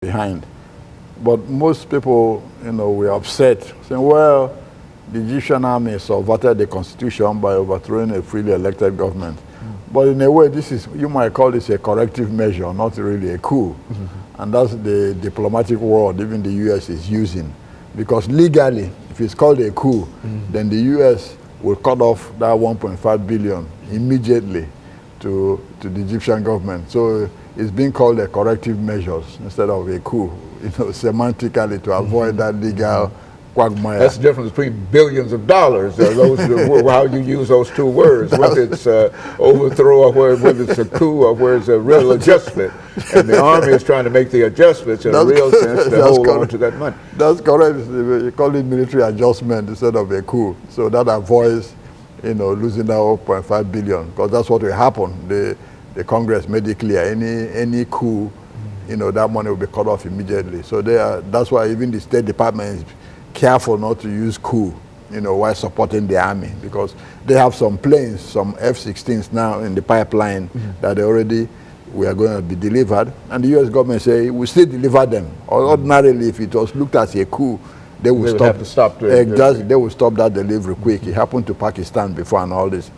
behind. But most people, were upset, saying, well, the Egyptian army subverted the constitution by overthrowing a freely elected government. But in a way, you might call this a corrective measure, not really a coup. And that's the diplomatic word even the U.S. is using. Because legally, if it's called a coup, then the U.S. will cut off that 1.5 billion immediately to the Egyptian government. So it's being called a corrective measures instead of a coup, semantically to avoid that legal quagmire. That's the difference between billions of dollars. How you use those two words, whether it's overthrow or whether it's a coup or whether it's a real adjustment. And the army is trying to make the adjustments in a real sense to hold on to that money. That's correct. You call it military adjustment instead of a coup. So that avoids, losing that 1.5 billion, because that's what will happen. The Congress made it clear any coup, that money will be cut off immediately. So that's why even the State Department is careful not to use coup, while supporting the army, because they have some planes, some F-16s now in the pipeline that we are going to be delivered, and the U.S. government say we still deliver them. Ordinarily, if it was looked at a coup, they would have to stop they will stop that delivery quick. It happened to Pakistan before and all this.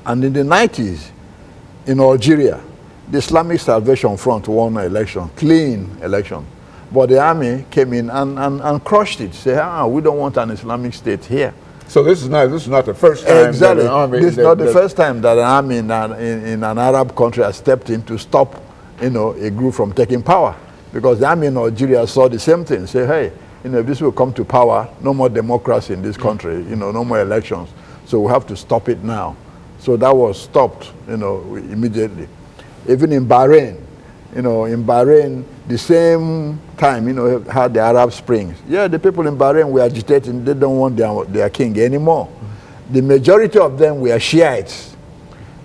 And in the 90s, in Algeria, the Islamic Salvation Front won an election, clean election. But the army came in and crushed it. Say, we don't want an Islamic state here. So this is not the first time exactly. that an army... This is not the first time that an army in an Arab country has stepped in to stop, a group from taking power. Because the army in Algeria saw the same thing. Say, hey, if this will come to power, no more democracy in this country, no more elections. So we have to stop it now. So that was stopped, immediately. Even in Bahrain, the same time, had the Arab Springs. Yeah, the people in Bahrain were agitating. They don't want their king anymore. The majority of them were Shiites.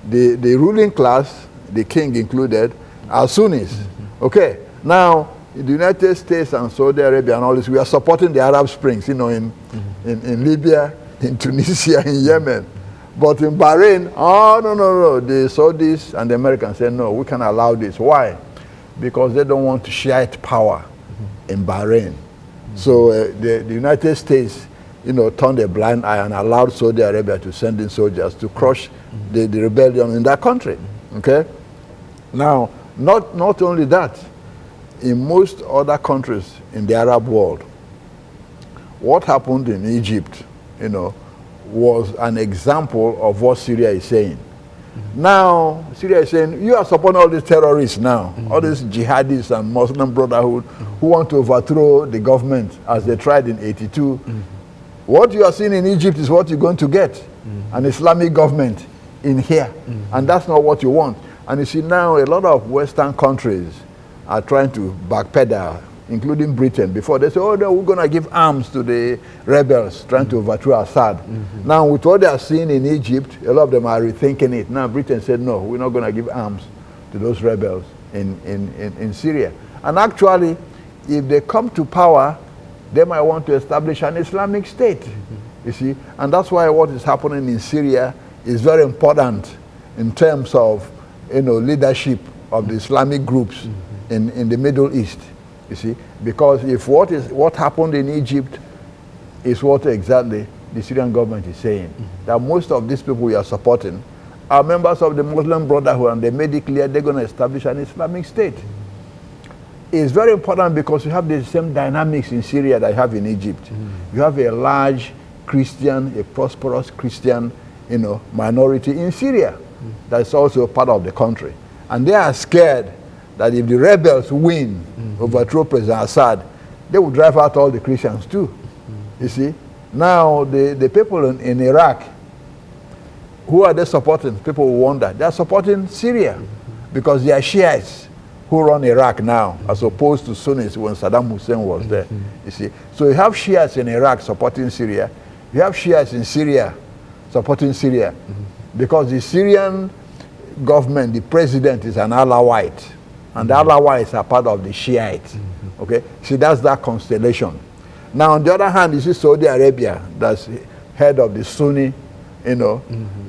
The ruling class, the king included, are Sunnis. Okay, now, in the United States and Saudi Arabia and all this, we are supporting the Arab Springs, in Libya, in Tunisia, in Yemen. But in Bahrain, no. The Saudis and the Americans said, no, we can't allow this. Why? Because they don't want Shiite power in Bahrain. So the United States, turned a blind eye and allowed Saudi Arabia to send in soldiers to crush the rebellion in that country. Okay? Now, not only that, in most other countries in the Arab world, what happened in Egypt, was an example of what Syria is saying. Now, Syria is saying, you are supporting all these terrorists now, all these jihadists and Muslim Brotherhood who want to overthrow the government as they tried in '82. What you are seeing in Egypt is what you're going to get, an Islamic government in here. And that's not what you want. And you see now a lot of Western countries are trying to backpedal, including Britain. Before they say, oh no, we're going to give arms to the rebels trying to overthrow Assad. Now with what they are seeing in Egypt, a lot of them are rethinking it. Now Britain said, no, we're not going to give arms to those rebels in Syria. And actually, if they come to power, they might want to establish an Islamic state, you see. And that's why what is happening in Syria is very important in terms of, leadership of the Islamic groups in the Middle East. You see, because if what happened in Egypt is what exactly the Syrian government is saying, that most of these people we are supporting are members of the Muslim Brotherhood, and they made it clear they're going to establish an Islamic state. It's very important because you have the same dynamics in Syria that you have in Egypt. You have a large Christian, a prosperous Christian, minority in Syria that's also part of the country, and they are scared that if the rebels win, overthrow President Assad, they will drive out all the Christians too. You see? Now, the people in Iraq, who are they supporting? People will wonder. They are supporting Syria because they are Shiites who run Iraq now, as opposed to Sunnis when Saddam Hussein was there. You see? So you have Shiites in Iraq supporting Syria. You have Shiites in Syria supporting Syria because the Syrian government, the president, is an Alawite. And the Alawites are part of the Shiites. Okay? See, that's that constellation. Now, on the other hand, you see Saudi Arabia, that's head of the Sunni,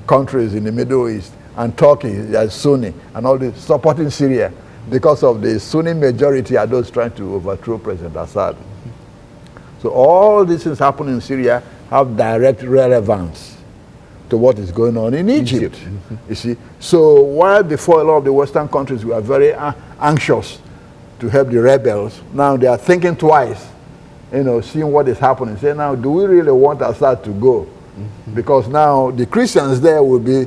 countries in the Middle East, and Turkey, that's Sunni, and all this, supporting Syria. because of the Sunni majority are those trying to overthrow President Assad. So all these things happening in Syria have direct relevance to what is going on in Egypt. You see, so while before a lot of the Western countries were very anxious to help the rebels, now they are thinking twice, seeing what is happening. Say, now, do we really want Assad to go? Because now the Christians there will be,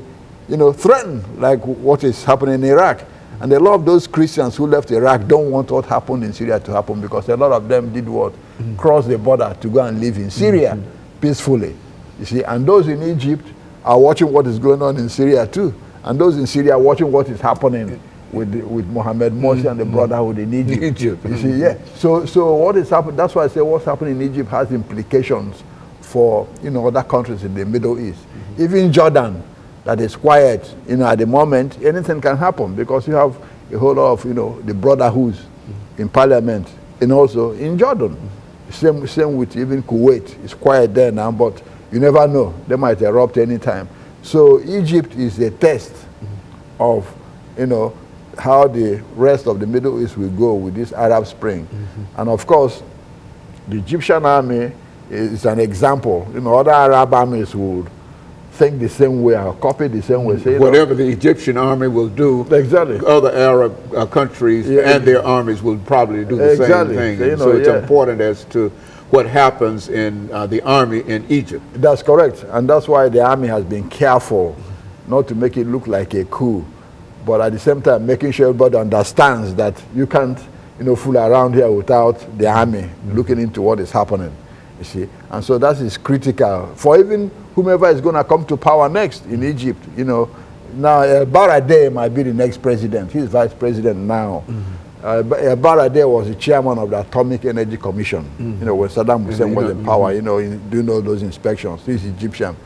threatened, like what is happening in Iraq. And a lot of those Christians who left Iraq don't want what happened in Syria to happen, because a lot of them did what? Cross the border to go and live in Syria peacefully. You see, and those in Egypt are watching what is going on in Syria too. And those in Syria are watching what is happening with Mohammed Morsi and the Brotherhood in Egypt. You see, yeah. So what is happening, that's why I say what's happening in Egypt has implications for, other countries in the Middle East. Even Jordan, that is quiet, at the moment, anything can happen, because you have a whole lot of, the brotherhoods in parliament, and also in Jordan. Same with even Kuwait. It's quiet there now, but you never know. They might erupt anytime. So Egypt is a test of, how the rest of the Middle East will go with this Arab Spring. And of course, the Egyptian army is an example. Other Arab armies would think the same way or copy the same way. Say, whatever the Egyptian army will do, exactly, other Arab countries and their armies will probably do the same thing. So it's important as to what happens in the army in Egypt. That's correct. And that's why the army has been careful not to make it look like a coup, but at the same time making sure everybody understands that you can't fool around here without the army looking into what is happening. You see, and so that is critical for even whomever is going to come to power next in Egypt. Now Baradei might be the next president. He's vice president now. Baradei was the chairman of the Atomic Energy Commission. When Saddam Hussein was in power, doing all those inspections. He's Egyptian,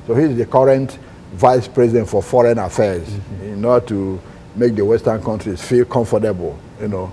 so he's the current vice president for foreign affairs, in order to make the Western countries feel comfortable.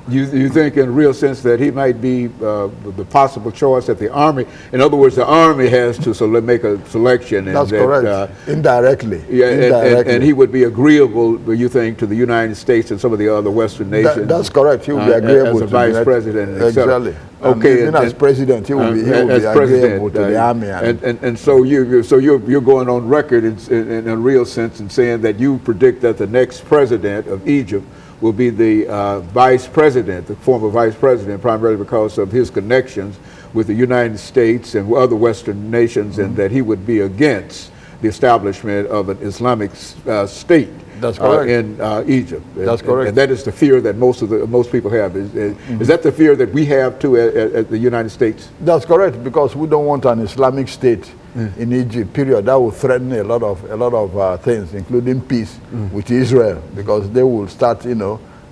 You think in a real sense that he might be the possible choice that the army, in other words, the army has to make a selection. And that's correct. Indirectly. Yeah, indirectly. And he would be agreeable, you think, to the United States and some of the other Western nations. That's correct. He would be agreeable as a vice president. Exactly. Okay. And as president, he will be agreeable to the army. And so you're going on record in a real sense in saying that you predict that the next president of Egypt will be the vice president, the former vice president, primarily because of his connections with the United States and other Western nations, and that he would be against the establishment of an Islamic state. That's correct. In Egypt. That's correct. And that is the fear that most people have. Is that the fear that we have too at the United States? That's correct, because we don't want an Islamic state in Egypt, period. That will threaten a lot of things, including peace with Israel, because they will start,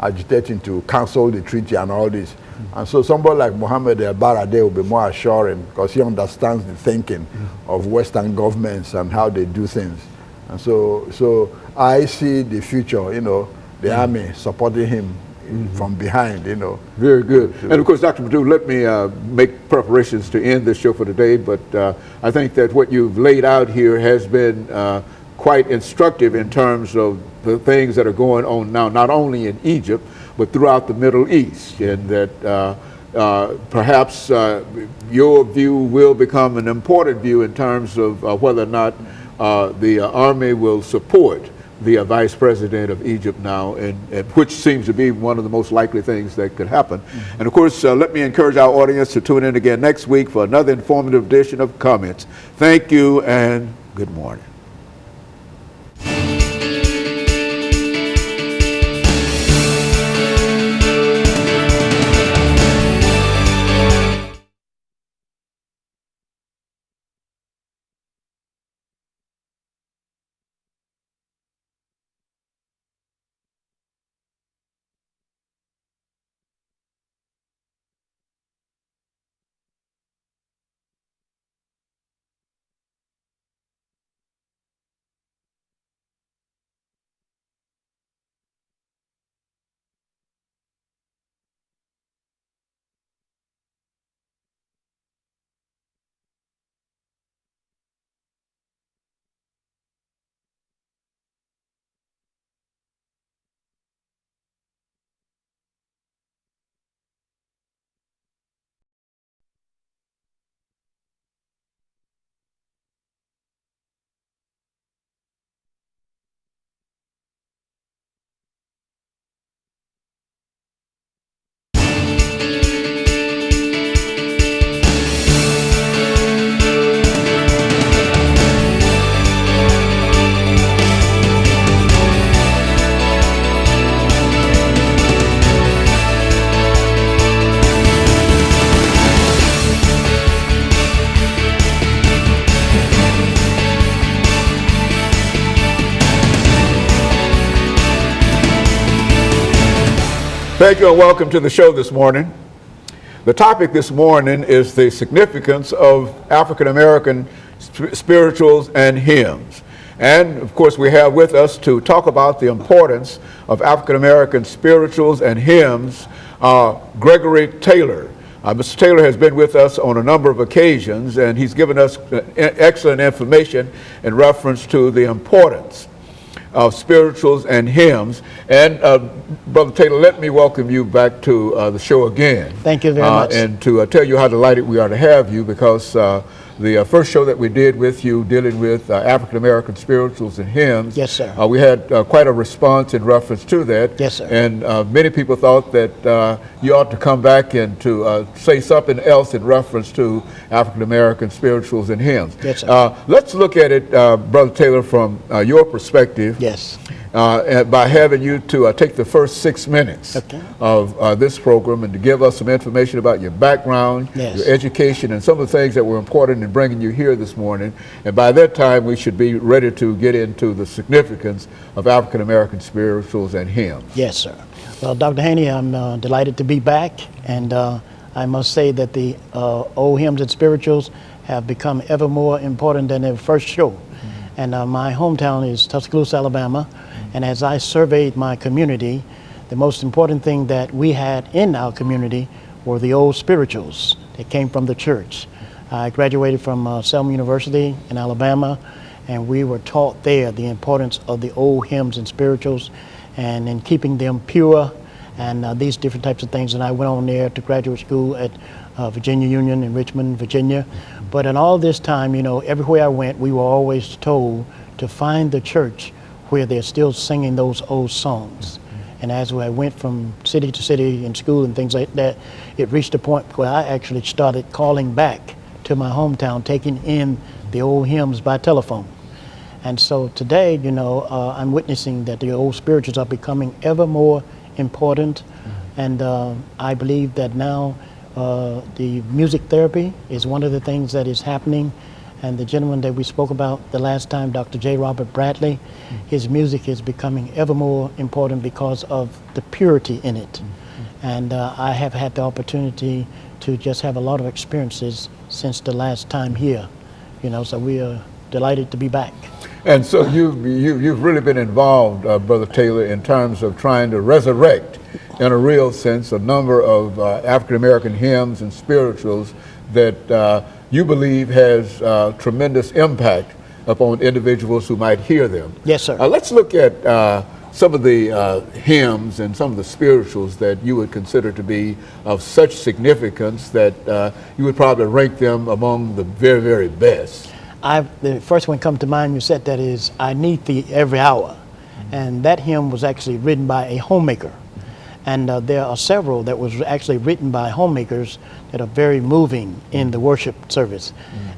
agitating to cancel the treaty and all this. And so somebody like Mohammed El-Baradei will be more assuring, because he understands the thinking of Western governments and how they do things. And so I see the future, the army supporting him from behind, Very good. And of course, Dr. Perdue, let me make preparations to end this show for today, but I think that what you've laid out here has been quite instructive in terms of the things that are going on now, not only in Egypt, but throughout the Middle East, and that perhaps your view will become an important view in terms of whether or not the army will support the vice president of Egypt now, and which seems to be one of the most likely things that could happen. And of course, let me encourage our audience to tune in again next week for another informative edition of Comments. Thank you and good morning. Thank you and welcome to the show this morning. The topic this morning is the significance of African American spirituals and hymns. And of course we have with us to talk about the importance of African American spirituals and hymns, Gregory Taylor. Mr. Taylor has been with us on a number of occasions, and he's given us excellent information in reference to the importance of spirituals and hymns. And Brother Taylor, let me welcome you back to the show again. Thank you very much. And to tell you how delighted we are to have you, because the first show that we did with you dealing with African American spirituals and hymns, yes, sir. We had quite a response in reference to that. Yes, sir. And many people thought that you ought to come back and to say something else in reference to African American spirituals and hymns. Yes, sir. Let's look at it, Brother Taylor, from your perspective. Yes. By having you to take the first 6 minutes of this program and to give us some information about your background, yes, your education, and some of the things that were important in bringing you here this morning. And by that time, we should be ready to get into the significance of African American spirituals and hymns. Yes, sir. Well, Dr. Haney, I'm delighted to be back, and I must say that the old hymns and spirituals have become ever more important than their first show. And my hometown is Tuscaloosa, Alabama. And as I surveyed my community, the most important thing that we had in our community were the old spirituals that came from the church. I graduated from Selma University in Alabama, and we were taught there the importance of the old hymns and spirituals and in keeping them pure and these different types of things. And I went on there to graduate school at Virginia Union in Richmond, Virginia. But in all this time, you know, everywhere I went, we were always told to find the church where they're still singing those old songs. And as I went from city to city in school and things like that, it reached a point where I actually started calling back to my hometown, taking in the old hymns by telephone. And so today, you know, I'm witnessing that the old spirituals are becoming ever more important. And I believe that now the music therapy is one of the things that is happening. And the gentleman that we spoke about the last time, Dr. J. Robert Bradley, his music is becoming ever more important because of the purity in it. And I have had the opportunity to just have a lot of experiences since the last time here, you know, so we are delighted to be back. And so you've really been involved, Brother Taylor, in terms of trying to resurrect, in a real sense, a number of African American hymns and spirituals that you believe has tremendous impact upon individuals who might hear them. Yes, sir. Let's look at some of the hymns and some of the spirituals that you would consider to be of such significance that you would probably rank them among the very, very best. The first one come to mind, you said, that is, I Need Thee Every Hour. And that hymn was actually written by a homemaker. And there are several that was actually written by homemakers that are very moving in the worship service.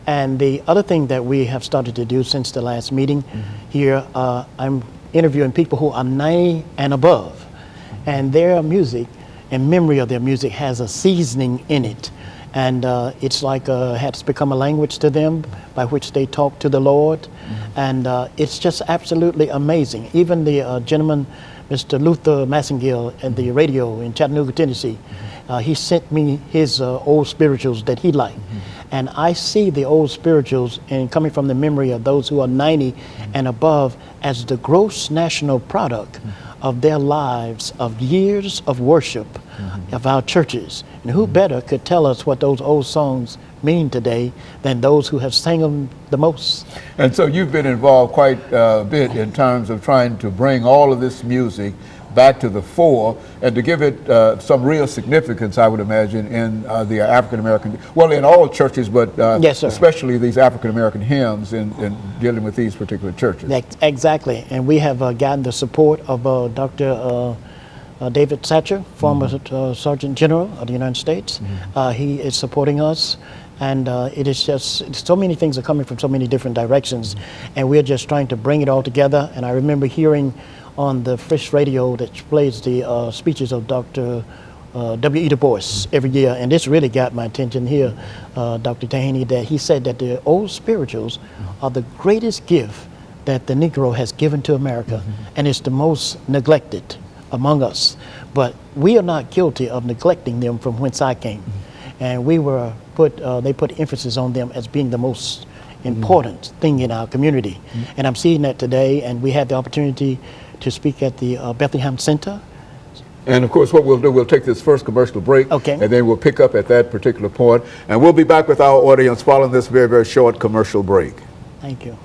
And the other thing that we have started to do since the last meeting here, I'm interviewing people who are 90 and above. And their music and memory of their music has a seasoning in it. And it's like has become a language to them by which they talk to the Lord. And it's just absolutely amazing. Even the gentleman, Mr. Luther Massengill at the radio in Chattanooga, Tennessee, he sent me his old spirituals that he liked. And I see the old spirituals, and coming from the memory of those who are 90 and above, as the gross national product of their lives, of years of worship of our churches. And who better could tell us what those old songs mean today than those who have sang them the most? And so you've been involved quite a bit in terms of trying to bring all of this music back to the fore and to give it some real significance, I would imagine, in the African American, well, in all churches, but yes, especially these African American hymns in dealing with these particular churches. Exactly, and we have gotten the support of Dr. David Satcher, former Sergeant General of the United States. He is supporting us. And it is just, so many things are coming from so many different directions, and we're just trying to bring it all together. And I remember hearing on the Fish Radio that plays the speeches of Dr. W.E. Du Bois every year, and this really got my attention here, Dr. Tahaney, that he said that the old spirituals are the greatest gift that the Negro has given to America, and it's the most neglected among us. But we are not guilty of neglecting them from whence I came. And we were they put emphasis on them as being the most important thing in our community. And I'm seeing that today, and we had the opportunity to speak at the Bethlehem Center. And of course, what we'll do, we'll take this first commercial break, Okay. and then we'll pick up at that particular point. And we'll be back with our audience following this very, very short commercial break. Thank you.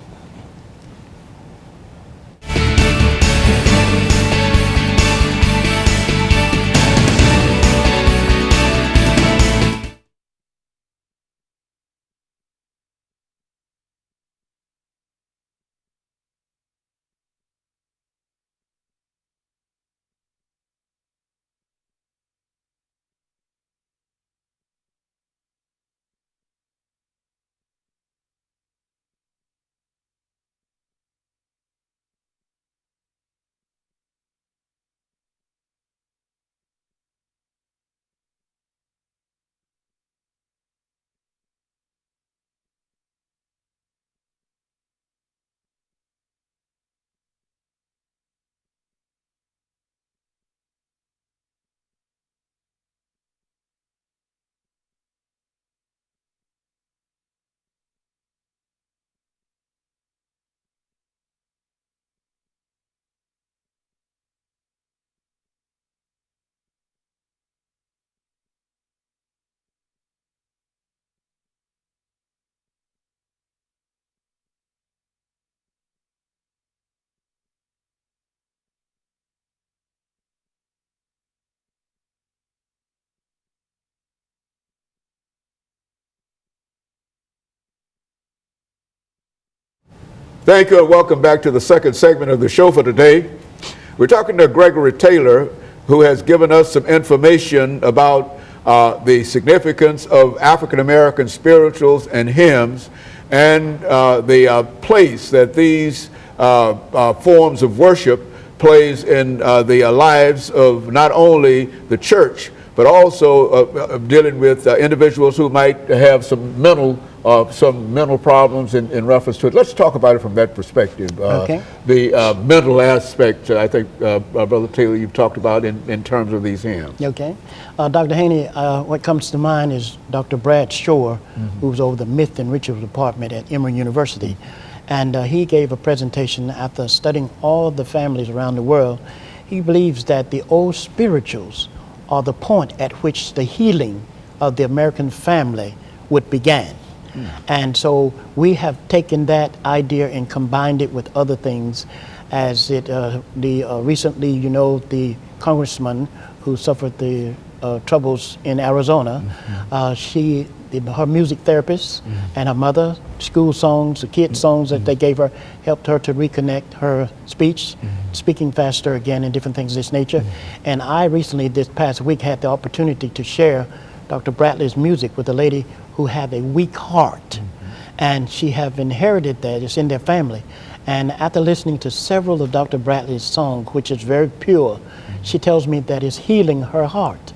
Thank you, and welcome back to the second segment of the show for today. We're talking to Gregory Taylor, who has given us some information about the significance of African American spirituals and hymns, and the place that these forms of worship plays in the lives of not only the church, but also dealing with individuals who might have some mental problems in reference to it. Let's talk about it from that perspective. Okay. The mental aspect, I think, Brother Taylor, you've talked about in terms of these hymns. Okay. Dr. Haney, what comes to mind is Dr. Brad Shore, who's over the Myth and Ritual Department at Emory University. And he gave a presentation after studying all the families around the world. He believes that the old spirituals are the point at which the healing of the American family would begin. And so we have taken that idea and combined it with other things, as it recently, you know, the congressman who suffered the troubles in Arizona, her music therapist and her mother, school songs, the kids songs that they gave her, helped her to reconnect her speech, speaking faster again, and different things of this nature. And I recently, this past week, had the opportunity to share Dr. Bradley's music with a lady who had a weak heart, and she have inherited that. It's in their family. And after listening to several of Dr. Bradley's songs, which is very pure, she tells me that it's healing her heart.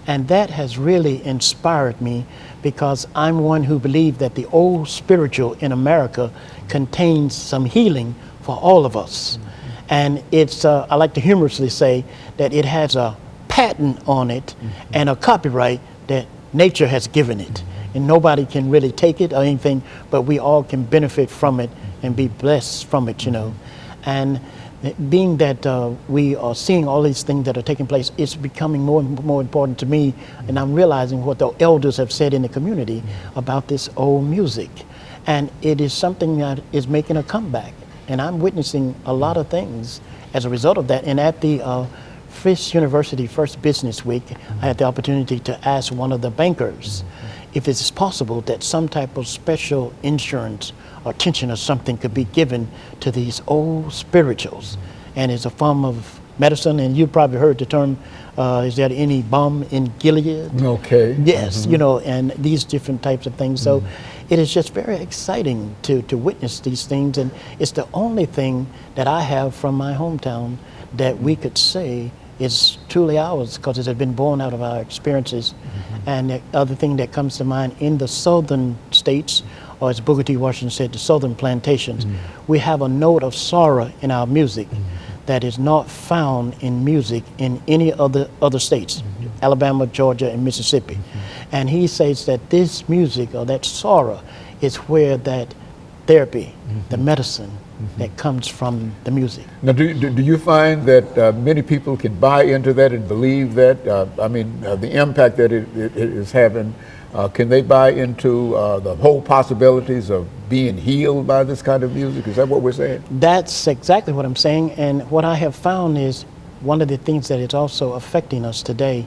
And that has really inspired me, because I'm one who believes that the old spiritual in America contains some healing for all of us. And it's, I like to humorously say that it has a patent on it and a copyright that nature has given it. And nobody can really take it or anything, but we all can benefit from it and be blessed from it, you know. And being that we are seeing all these things that are taking place, it's becoming more and more important to me, and I'm realizing what the elders have said in the community about this old music. And it is something that is making a comeback, and I'm witnessing a lot of things as a result of that. And at the Fisk University First Business Week, I had the opportunity to ask one of the bankers if it's possible that some type of special insurance or attention or something could be given to these old spirituals. And it's a form of medicine, and you probably heard the term, is there any balm in Gilead? Okay. Yes, you know, and these different types of things. So it is just very exciting to witness these things, and it's the only thing that I have from my hometown that we could say is truly ours, because it has been born out of our experiences. And the other thing that comes to mind, in the southern states, or as Booker T. Washington said, the southern plantations, we have a note of sorrow in our music that is not found in music in any other states, Alabama, Georgia, and Mississippi. And he says that this music, or that sorrow, is where that therapy, the medicine that comes from the music. Now, do you find that many people can buy into that and believe that? The impact that it is having, can they buy into the whole possibilities of being healed by this kind of music? Is that what we're saying? That's exactly what I'm saying. And what I have found is one of the things that is also affecting us today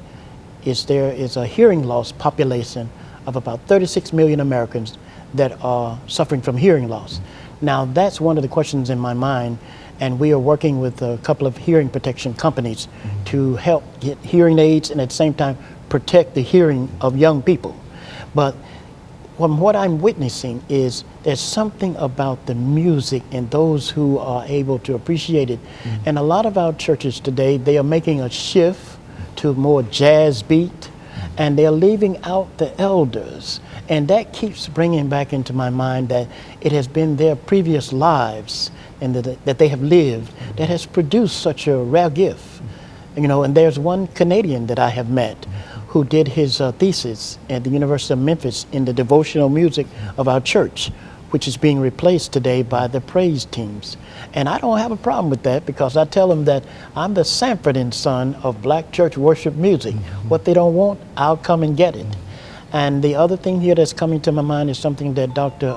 is there is a hearing loss population of about 36 million Americans that are suffering from hearing loss. Now, that's one of the questions in my mind, and we are working with a couple of hearing protection companies to help get hearing aids and at the same time protect the hearing of young people. But from what I'm witnessing is there's something about the music and those who are able to appreciate it. And a lot of our churches today, they are making a shift to more jazz beat, and they're leaving out the elders. And that keeps bringing back into my mind that it has been their previous lives and that they have lived that has produced such a rare gift. And there's one Canadian that I have met who did his thesis at the University of Memphis in the devotional music of our church, which is being replaced today by the praise teams. And I don't have a problem with that, because I tell them that I'm the Sanford and Son of black church worship music. What they don't want, I'll come and get it. And the other thing here that's coming to my mind is something that Dr.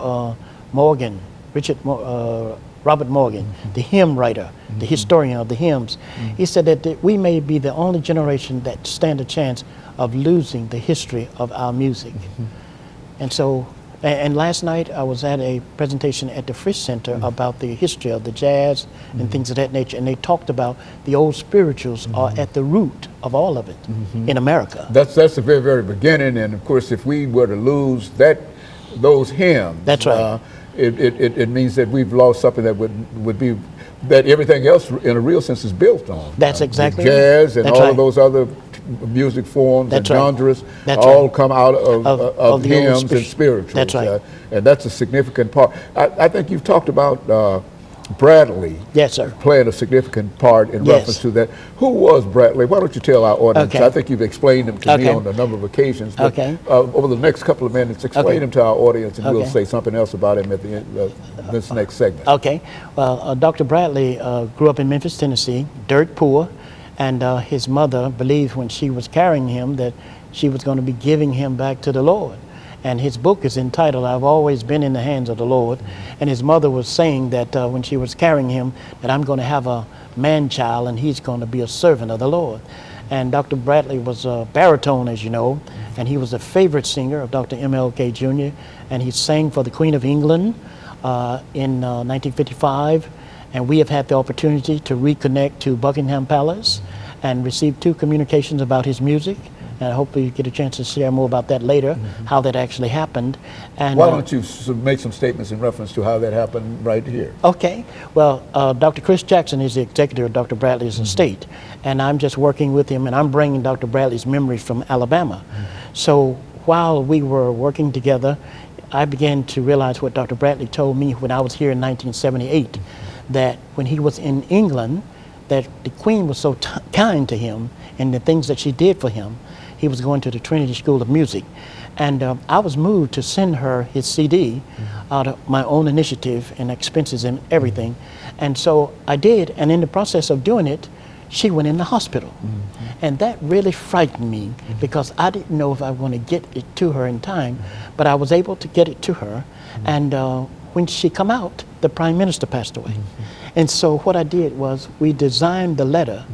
Robert Morgan, the hymn writer, the historian of the hymns, he said that we may be the only generation that stand a chance of losing the history of our music. And so, and last night I was at a presentation at the Frisch Center about the history of the jazz and things of that nature, and they talked about the old spirituals are at the root of all of it in America. That's the very, very beginning, and of course, if we were to lose those hymns, that's right. It means that we've lost something that would be that everything else, in a real sense, is built on. That's exactly jazz and that's all right. of those other music forms that's and right. genres that's all right. come out of hymns and spirituals. That's right. And that's a significant part. I think you've talked about Bradley. Yes, sir. Playing a significant part in reference to that. Who was Bradley? Why don't you tell our audience? Okay. I think you've explained him to me on a number of occasions. But over the next couple of minutes, explain him to our audience, and we'll say something else about him at the end of this next segment. Okay. Well, Dr. Bradley grew up in Memphis, Tennessee, dirt poor, and his mother believed when she was carrying him that she was going to be giving him back to the Lord. And his book is entitled, I've Always Been in the Hands of the Lord. And his mother was saying that when she was carrying him, that I'm going to have a man-child and he's going to be a servant of the Lord. And Dr. Bradley was a baritone, as you know, and he was a favorite singer of Dr. MLK Jr. And he sang for the Queen of England in 1955. And we have had the opportunity to reconnect to Buckingham Palace and receive 2 communications about his music. And I hope you get a chance to share more about that later, how that actually happened. And why don't you make some statements in reference to how that happened right here? Okay. Well, Dr. Chris Jackson is the executor of Dr. Bradley's estate, and I'm just working with him, and I'm bringing Dr. Bradley's memories from Alabama. So while we were working together, I began to realize what Dr. Bradley told me when I was here in 1978, that when he was in England, that the Queen was so kind to him and the things that she did for him. He was going to the Trinity School of Music. And I was moved to send her his CD out of my own initiative and expenses and everything. And so I did, and in the process of doing it, she went in the hospital. And that really frightened me because I didn't know if I was going to get it to her in time, but I was able to get it to her. And when she come out, the Prime Minister passed away. And so what I did was we designed the letter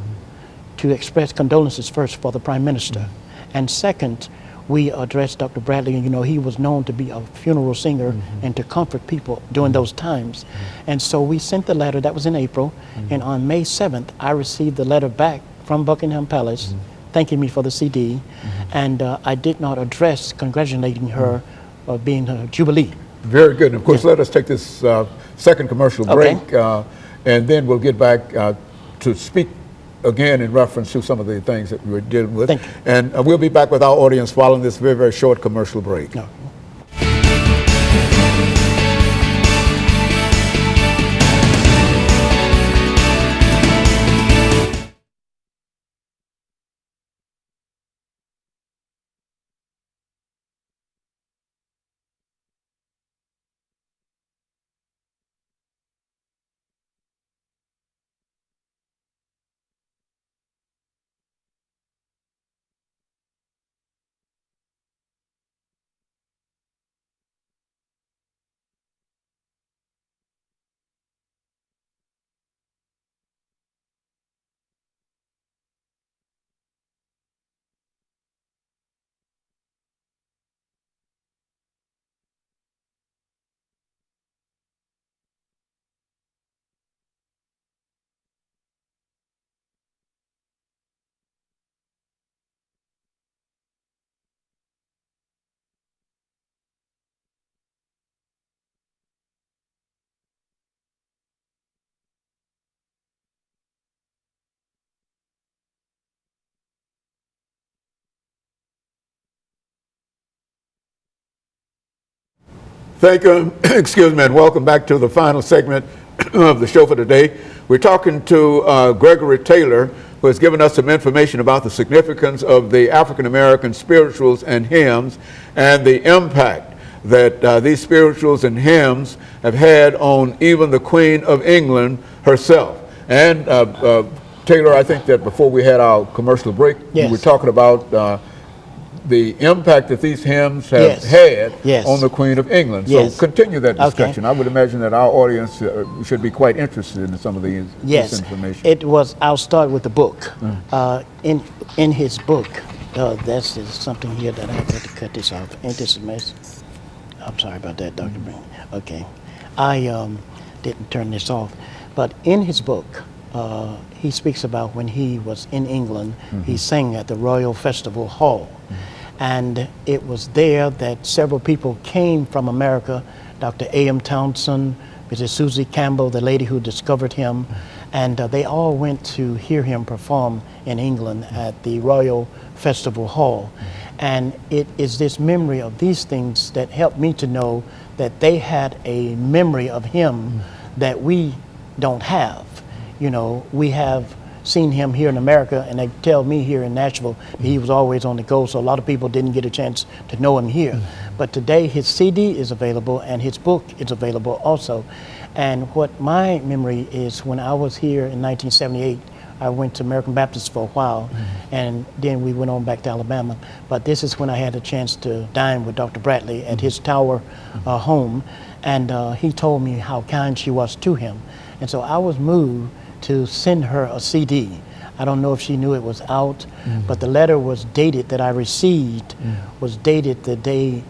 to express condolences first for the Prime Minister. And second, we addressed Dr. Bradley, and he was known to be a funeral singer and to comfort people during those times. And so we sent the letter, that was in April, and on May 7th, I received the letter back from Buckingham Palace, thanking me for the CD, and I did not address congratulating her of being her Jubilee. Very good. And of course, let us take this second commercial break, and then we'll get back to speak again in reference to some of the things that we were dealing with. Thank you. And we'll be back with our audience following this very, very short commercial break. No. Thank you, excuse me, and welcome back to the final segment of the show for today. We're talking to Gregory Taylor, who has given us some information about the significance of the African American spirituals and hymns and the impact that these spirituals and hymns have had on even the Queen of England herself. And Taylor, I think that before we had our commercial break, we were talking about the impact that these hymns have had on the Queen of England. So continue that discussion. I would imagine that our audience should be quite interested in some of this information. It was, I'll start with the book. In his book, that's something here that I have to cut this off. Ain't this a mess? I'm sorry about that, Dr. Breen. Okay. I didn't turn this off. But in his book, he speaks about when he was in England, he sang at the Royal Festival Hall. And it was there that several people came from America, Dr. A.M. Townsend, Mrs. Susie Campbell, the lady who discovered him, and they all went to hear him perform in England at the Royal Festival Hall. And it is this memory of these things that helped me to know that they had a memory of him that we don't have. You know, we have seen him here in America, and they tell me here in Nashville that he was always on the go, so a lot of people didn't get a chance to know him here. But today his CD is available and his book is available also. And what my memory is, when I was here in 1978, I went to American Baptist for a while, and then we went on back to Alabama. But this is when I had a chance to dine with Dr. Bradley at his Tower home, and he told me how kind she was to him. And so I was moved to send her a CD. I don't know if she knew it was out, but the letter was dated that I received was dated the day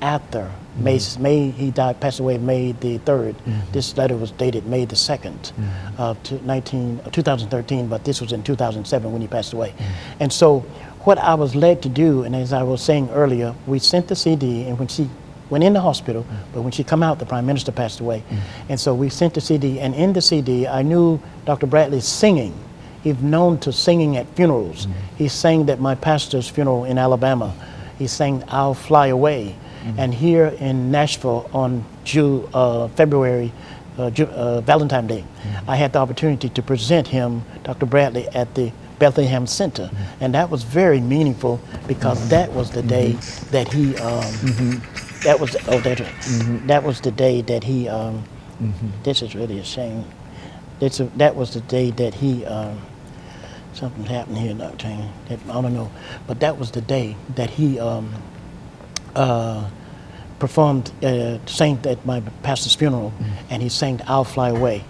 after. He died, passed away May the 3rd. This letter was dated May the 2nd of 2013, but this was in 2007 when he passed away. And so what I was led to do, and as I was saying earlier, we sent the CD, and when she went in the hospital, but when she come out, the Prime Minister passed away. And so we sent the CD, and in the CD, I knew Dr. Bradley singing. He's known to singing at funerals. He sang at my pastor's funeral in Alabama. He sang I'll Fly Away. And here in Nashville on February, Valentine's Day, I had the opportunity to present him, Dr. Bradley, at the Bethlehem Center. And that was very meaningful because that was the day that he, that was the day that he, this is really a shame. That was the day that he, something happened here, Dr. Haney, I don't know, but that was the day that he performed, sang at my pastor's funeral, and he sang I'll Fly Away.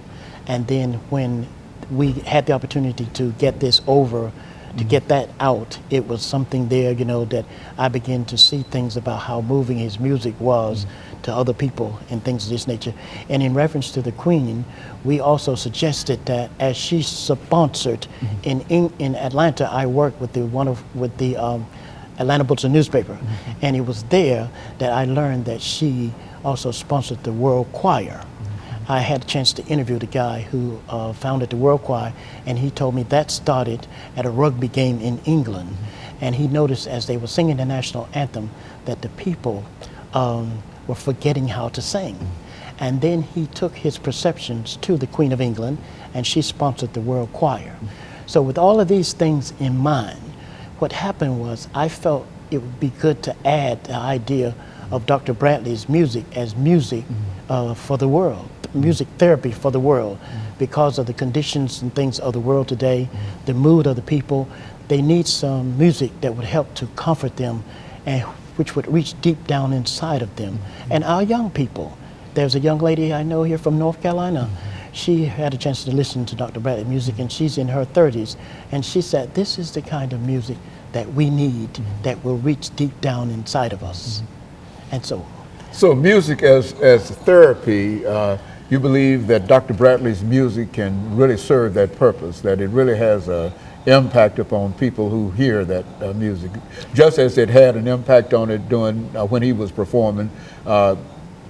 And then when we had the opportunity to get this over, to get that out, it was something there, you know, that I began to see things about how moving his music was to other people and things of this nature. And in reference to the Queen, we also suggested that as she sponsored in Atlanta, I worked with the Atlanta Bulletin newspaper, and it was there that I learned that she also sponsored the World Choir. I had a chance to interview the guy who founded the World Choir, and he told me that started at a rugby game in England. And he noticed as they were singing the national anthem that the people were forgetting how to sing. And then he took his perceptions to the Queen of England, and she sponsored the World Choir. So with all of these things in mind, what happened was I felt it would be good to add the idea of Dr. Bradley's music as music for the world, music therapy for the world, because of the conditions and things of the world today, the mood of the people. They need some music that would help to comfort them and which would reach deep down inside of them. And our young people, there's a young lady I know here from North Carolina. She had a chance to listen to Dr. Bradley's music, and she's in her 30s, and she said, this is the kind of music that we need that will reach deep down inside of us. And so music as therapy, you believe that Dr. Bradley's music can really serve that purpose, that it really has an impact upon people who hear that music, just as it had an impact on it during when he was performing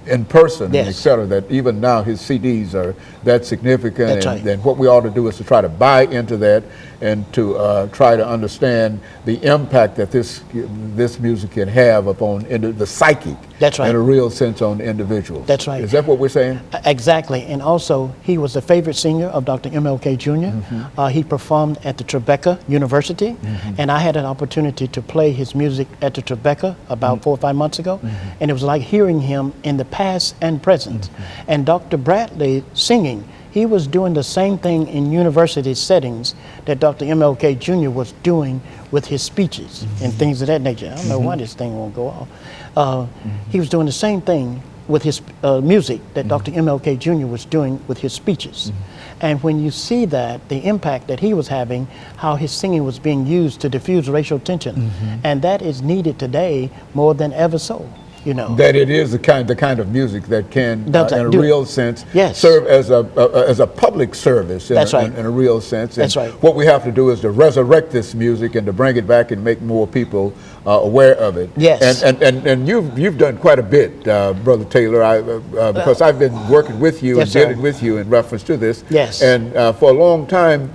in person, and et cetera, that even now his CDs are that significant. That's and right. then what we ought to do is to try to buy into that and to try to understand the impact that this music can have upon the psychic That's right. in a real sense on individuals. That's right. Is that what we're saying? Exactly. And also, he was the favorite singer of Dr. MLK Jr. He performed at the Tribeca University, and I had an opportunity to play his music at the Tribeca about 4 or 5 months ago, and it was like hearing him in the past and present. And Dr. Bradley singing, he was doing the same thing in university settings that Dr. MLK Jr. was doing with his speeches and things of that nature. I don't know why this thing won't go off. He was doing the same thing with his music that Dr. MLK Jr. was doing with his speeches. And when you see that, the impact that he was having, how his singing was being used to diffuse racial tension, and that is needed today more than ever so. You know, that it is the kind of music that can, in a real sense, serve as a public service in a real sense. And That's right. What we have to do is to resurrect this music and to bring it back and make more people aware of it. Yes. And you've done quite a bit, Brother Taylor, because I've been working with you and dealing with you in reference to this. Yes. And for a long time,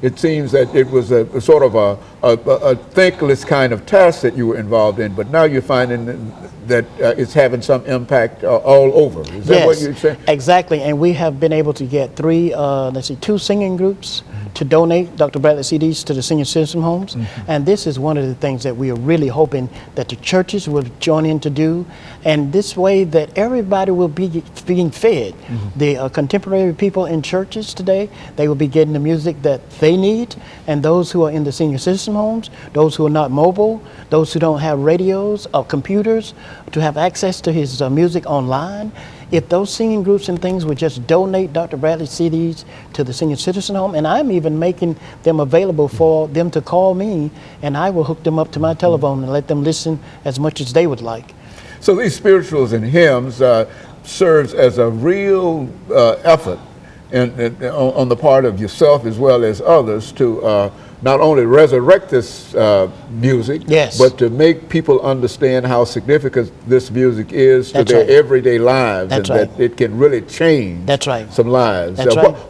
it seems that it was a sort of a thankless kind of task that you were involved in, but now you're finding that it's having some impact all over. Is that what you're saying? Exactly, and we have been able to get two singing groups to donate Dr. Bradley CDs to the senior citizen homes. And this is one of the things that we are really hoping that the churches will join in to do. And this way that everybody will be being fed. The contemporary people in churches today, they will be getting the music that they need. And those who are in the senior citizen homes, those who are not mobile, those who don't have radios or computers to have access to his music online, if those singing groups and things would just donate Dr. Bradley CDs to the senior citizen home, and I'm even making them available for them to call me, and I will hook them up to my telephone and let them listen as much as they would like. So these spirituals and hymns serves as a real effort on the part of yourself as well as others to not only resurrect this music, but to make people understand how significant this music is to their everyday lives, that it can really change some lives.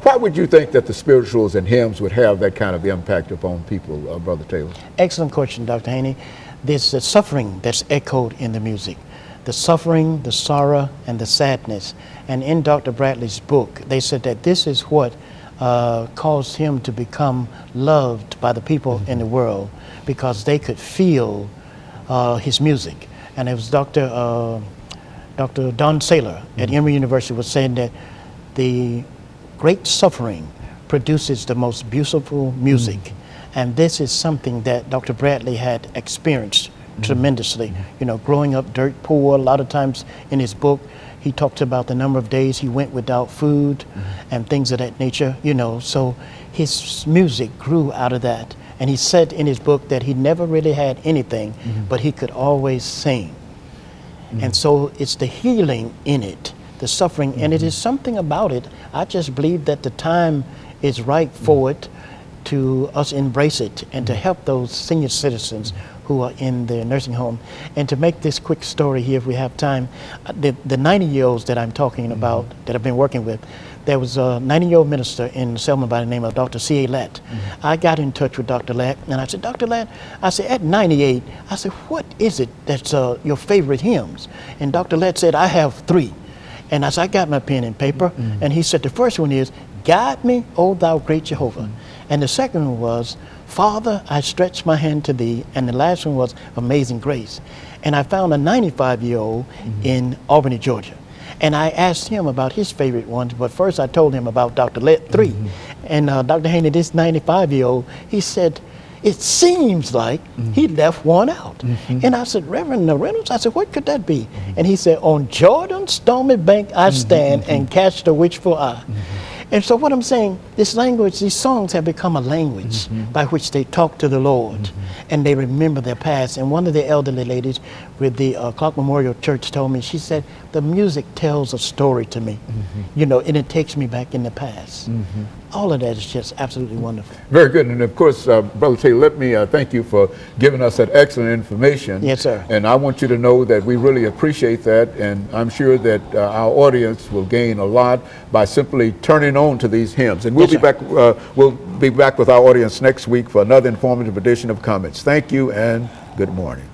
Why would you think that the spirituals and hymns would have that kind of impact upon people, Brother Taylor? Excellent question, Dr. Haney. There's the suffering that's echoed in the music. The suffering, the sorrow, and the sadness. And in Dr. Bradley's book, they said that this is what caused him to become loved by the people in the world, because they could feel his music. And it was Dr. Don Saylor at Emory University was saying that the great suffering produces the most beautiful music. And this is something that Dr. Bradley had experienced tremendously. You know, growing up dirt poor, a lot of times in his book, he talked about the number of days he went without food and things of that nature, you know. So his music grew out of that. And he said in his book that he never really had anything, but he could always sing. And so it's the healing in it, the suffering, and it is something about it. I just believe that the time is right for it, to us embrace it and to help those senior citizens who are in the nursing home. And to make this quick story here, if we have time, the 90-year-olds that I'm talking about, that I've been working with, there was a 90-year-old minister in Selma by the name of Dr. C.A. Lett. I got in touch with Dr. Lett, and I said, Dr. Lett, I said, at 98, I said, what is it that's your favorite hymns? And Dr. Lett said, I have 3. And I said, I got my pen and paper. And he said, the first one is, Guide me, O thou great Jehovah. And the second one was, Father, I stretch my hand to thee. And the last one was Amazing Grace. And I found a 95-year-old in Albany, Georgia. And I asked him about his favorite ones, but first I told him about Dr. Let 3. And Dr. Haney, this 95-year-old, he said, it seems like he left one out. And I said, Reverend Reynolds, I said, what could that be? And he said, on Jordan's stormy bank I stand and catch the witchful eye. And so what I'm saying, this language, these songs have become a language by which they talk to the Lord and they remember their past. And one of the elderly ladies with the Clark Memorial Church told me, she said, the music tells a story to me, you know, and it takes me back in the past. All of that is just absolutely wonderful. Very good. And of course, Brother Taylor, let me thank you for giving us that excellent information. Yes, sir. And I want you to know that we really appreciate that. And I'm sure that our audience will gain a lot by simply turning on to these hymns. And we'll be back. We'll be back with our audience next week for another informative edition of Comments. Thank you and good morning.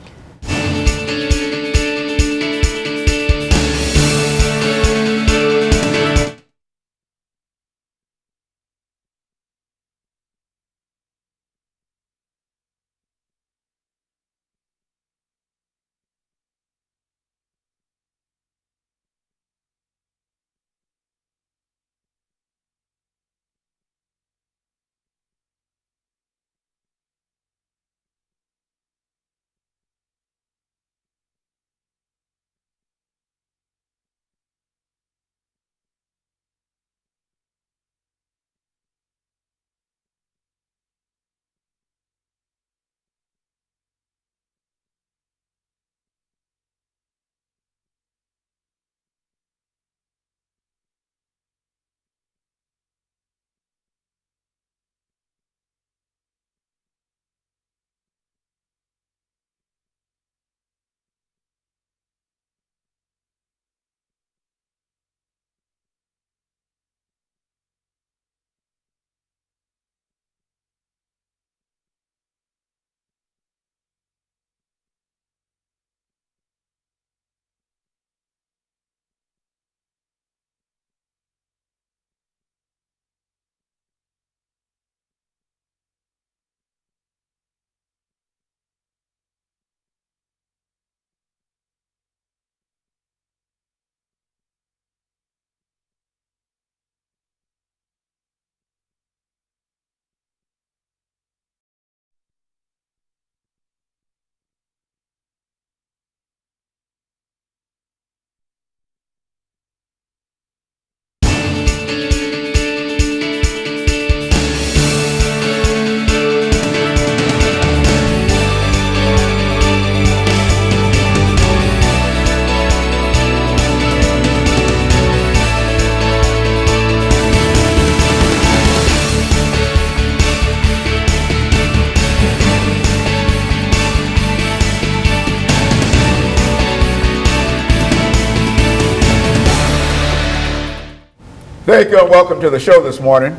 Thank you and welcome to the show this morning.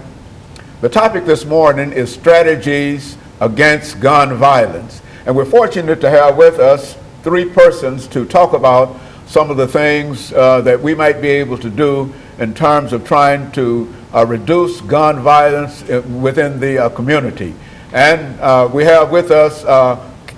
The topic this morning is strategies against gun violence. And we're fortunate to have with us 3 persons to talk about some of the things that we might be able to do in terms of trying to reduce gun violence within the community. And we have with us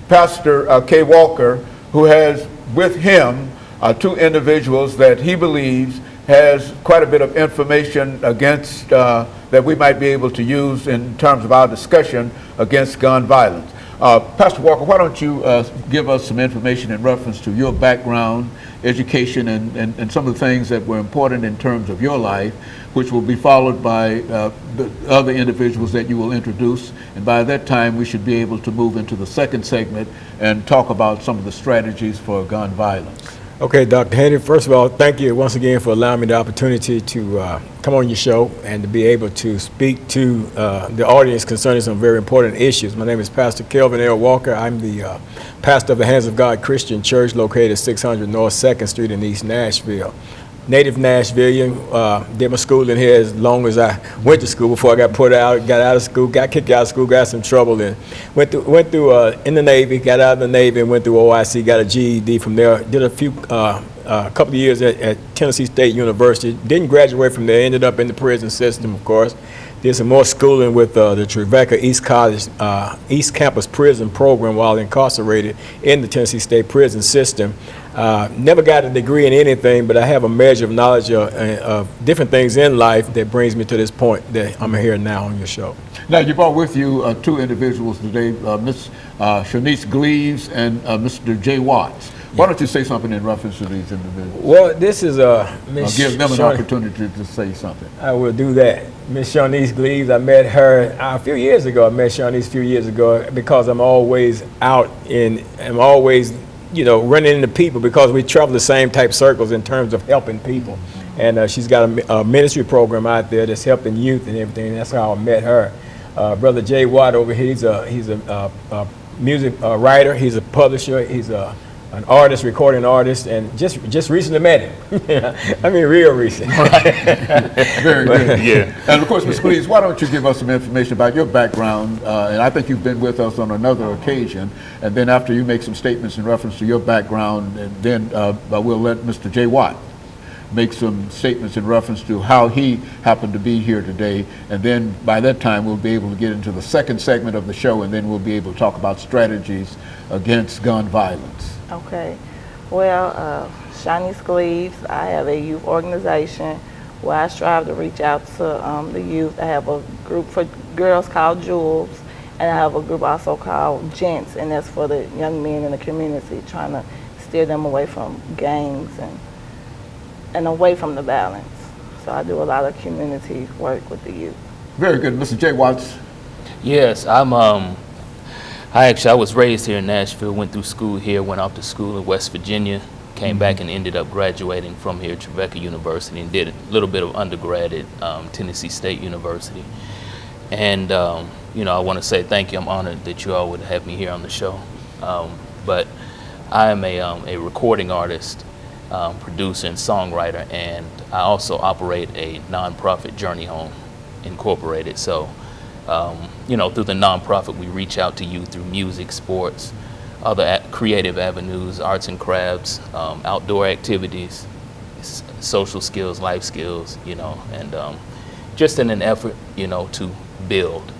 Pastor Kay Walker, who has with him 2 individuals that he believes has quite a bit of information against that we might be able to use in terms of our discussion against gun violence. Pastor Walker, why don't you give us some information in reference to your background, education, and some of the things that were important in terms of your life, which will be followed by the other individuals that you will introduce. And by that time, we should be able to move into the second segment and talk about some of the strategies for gun violence. Okay, Dr. Haney, first of all, thank you once again for allowing me the opportunity to come on your show and to be able to speak to the audience concerning some very important issues. My name is Pastor Kelvin L. Walker. I'm the pastor of the Hands of God Christian Church located 600 North 2nd Street in East Nashville. Native Nashvilleian, did my schooling here as long as I went to school before I got put out, got out of school, got kicked out of school, got some trouble, and went through in the Navy, got out of the Navy and went through OIC, got a GED from there, did a couple of years at Tennessee State University, didn't graduate from there, ended up in the prison system, of course. Did some more schooling with the Trevecca East College, East Campus Prison Program while incarcerated in the Tennessee State Prison System. Never got a degree in anything, but I have a measure of knowledge of different things in life that brings me to this point that I'm here now on your show. Now, you brought with you 2 individuals today, Ms. Shanice Gleaves and Mr. Jay Watts. Why don't you say something in reference to these individuals? Well, this is Ms. Give them an opportunity to say something. I will do that. Miss Shanice Gleaves, I met her a few years ago. I met Shanice a few years ago because I'm always running into people because we travel the same type circles in terms of helping people. And she's got a ministry program out there that's helping youth and everything. That's how I met her. Brother Jay Watt over here, he's a music writer. He's a publisher. He's an artist, recording artist, and just recently met him. I mean, real recent. Very good. Yeah. And of course, Ms. Gleaves, why don't you give us some information about your background? And I think you've been with us on another occasion. And then after you make some statements in reference to your background, and then we'll let Mr. Jay Watt make some statements in reference to how he happened to be here today. And then by that time, we'll be able to get into the second segment of the show, and then we'll be able to talk about strategies against gun violence. Okay. Well, Shanice Gleaves, I have a youth organization where I strive to reach out to the youth. I have a group for girls called Jewels, and I have a group also called Gents, and that's for the young men in the community, trying to steer them away from gangs and away from the violence. So I do a lot of community work with the youth. Very good. Mr. Jay Watts. Yes, I was raised here in Nashville, went through school here, went off to school in West Virginia, came back and ended up graduating from here at Trevecca University and did a little bit of undergrad at Tennessee State University. And, I want to say thank you. I'm honored that you all would have me here on the show. But I am a recording artist, producer, and songwriter, and I also operate a nonprofit, Journey Home Incorporated. So, through the nonprofit, we reach out to you through music, sports, other creative avenues, arts and crafts, outdoor activities, social skills, life skills, and just in an effort, to build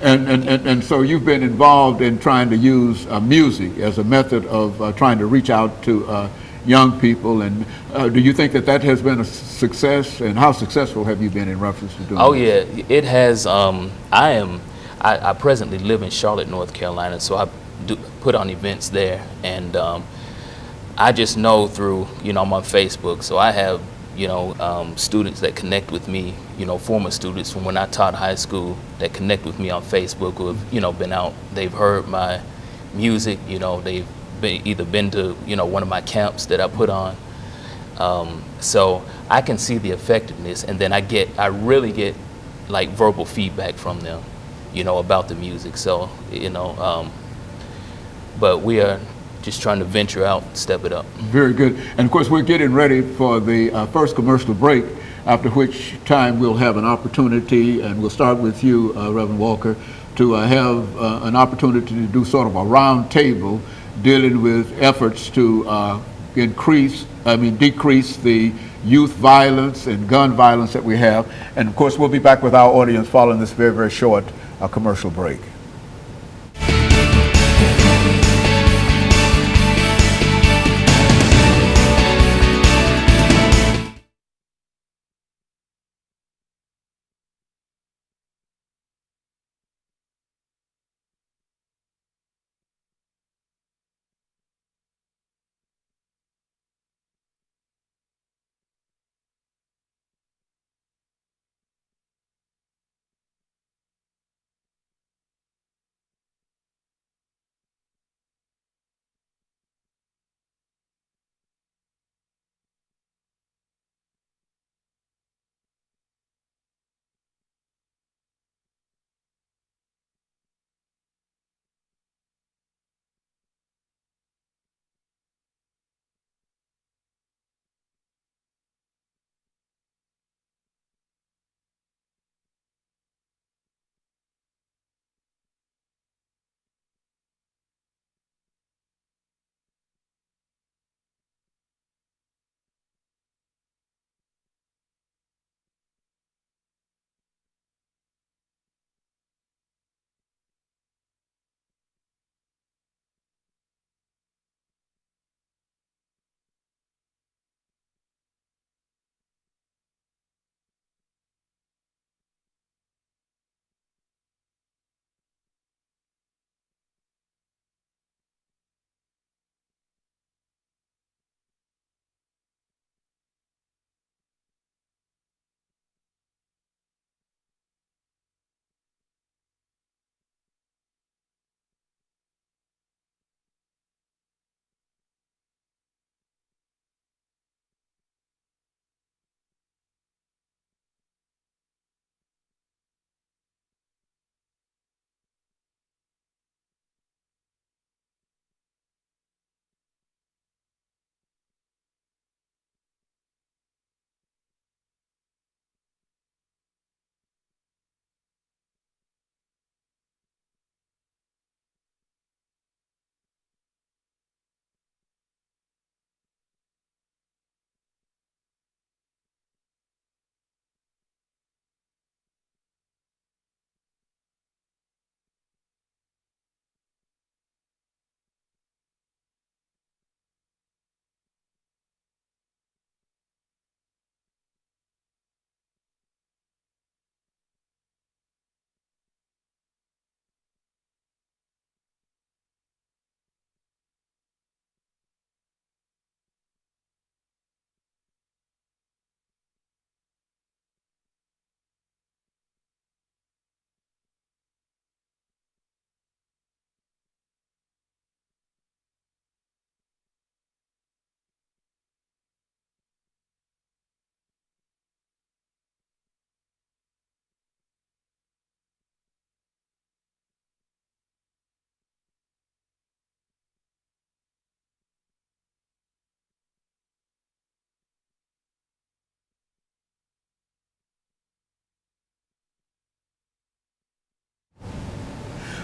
And so you've been involved in trying to use music as a method of trying to reach out to young people, and do you think that has been a success, and how successful have you been in reference to doing that? Oh yeah, it has. I presently live in Charlotte, North Carolina, so I put on events there, and I just know through, I'm on Facebook, so I have, students that connect with me, former students from when I taught high school that connect with me on Facebook who have, been out, they've heard my music, they've either been to, one of my camps that I put on. So I can see the effectiveness, and then I really get like verbal feedback from them, about the music. So, but we are just trying to venture out, step it up. Very good. And of course, we're getting ready for the first commercial break, after which time we'll have an opportunity, and we'll start with you, Reverend Walker, to have an opportunity to do sort of a round table dealing with efforts to decrease the youth violence and gun violence that we have. And of course, we'll be back with our audience following this very, very short commercial break.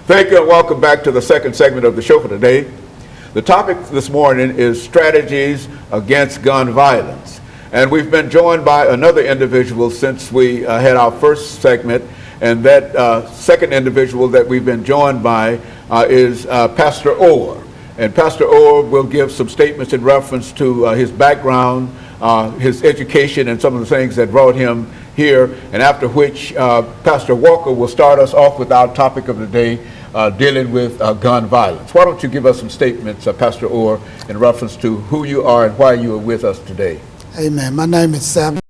Thank you and welcome back to the second segment of the show for today. The topic this morning is strategies against gun violence. And we've been joined by another individual since we had our first segment. And that second individual that we've been joined by is Pastor Orr. And Pastor Orr will give some statements in reference to his background, his education, and some of the things that brought him here. And after which, Pastor Walker will start us off with our topic of the day, dealing with gun violence. Why don't you give us some statements, Pastor Orr, in reference to who you are and why you are with us today? Amen. My name is Samuel.